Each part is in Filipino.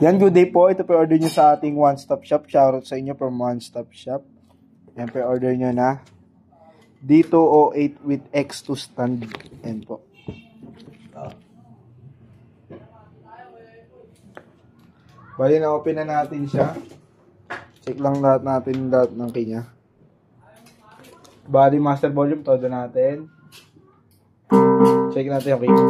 Yan, good day po. Ito pa order nyo sa ating one-stop shop. Shoutout sa inyo from one-stop shop. Yan pa order nyo na. D208 with X2 stand. Yan po. Bali na open na natin siya. Check lang natin lahat ng kanya. Bali master volume, todo natin. Check natin yung kanya.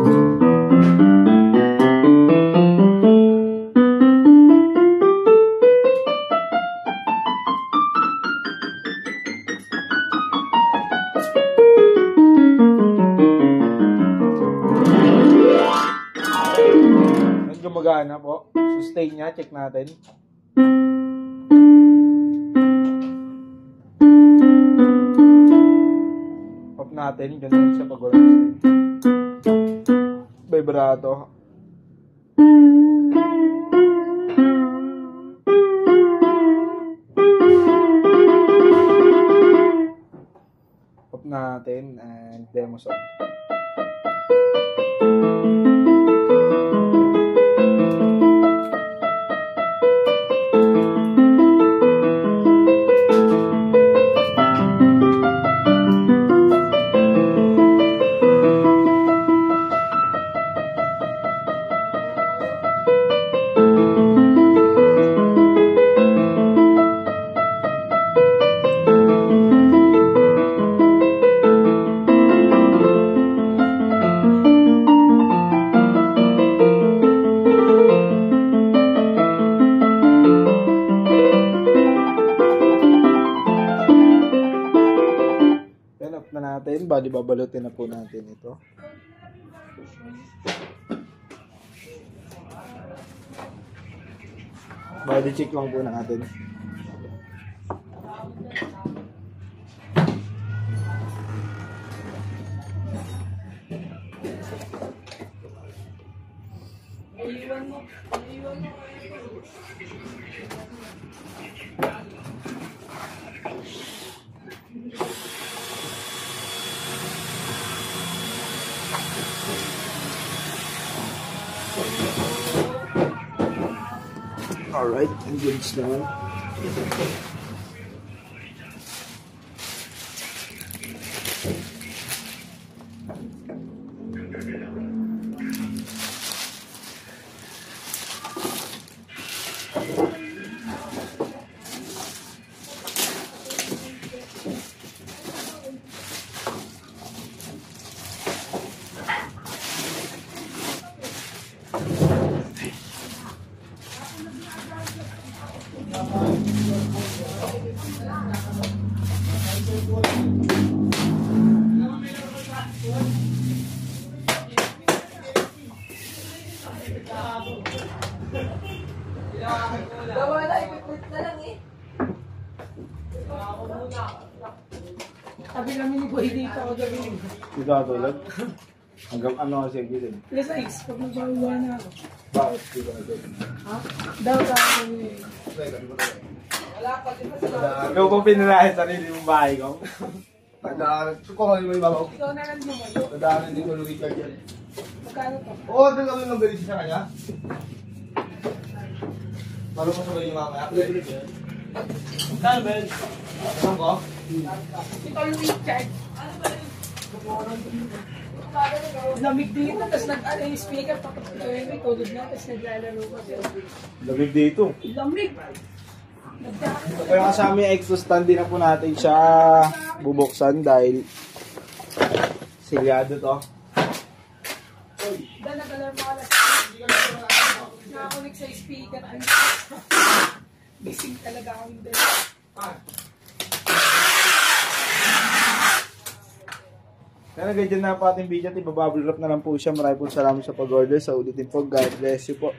Gumagana po. Sustain niya. Check natin. Off natin. Ganun siya pag walang sustain. Vibrato. Off natin. And demo song. Na natin, bali babalutin na po natin ito. Bali check lang po natin. Alright, and goods naman. Sabi namin ni Boy dito ako gabi. Dito ako tulad? Hanggang ano kasi gilid? Yes, X. Pag nagbawa na ako. Bakit? Dito ako tulad? Ha? Daw tayo niya. Wala pa, di ba sila? Ikaw kung pinirahin sarili mong bahay ko? Tandaan. So kung ano yung ibabaw? Ikaw na lang naman yun. Tandaan hindi ko nung Richard yan. Magkano to? Oo, doon kami nung galit sa kanya. Marunong sa yung mamaya. Saan, Ben? Ano ko? Ikaw yung Richard. Lamig dito, tapos nag-ano yung speaker, tapos may tulog na, tapos naglalaro ko siya. Lamig dito. Lamig! Kaya kasama yung exhaust stand, din na po natin siya bubuksan dahil silyado to. Dahil nag-alarm ako alas. Nakakulik sa speaker. Gising talaga akong dahil. Kaya ganyan na po ating video at ibabubble wrap na lang po siya. Maraming po salamat sa pag-order. Sa ulitin po, God bless you po.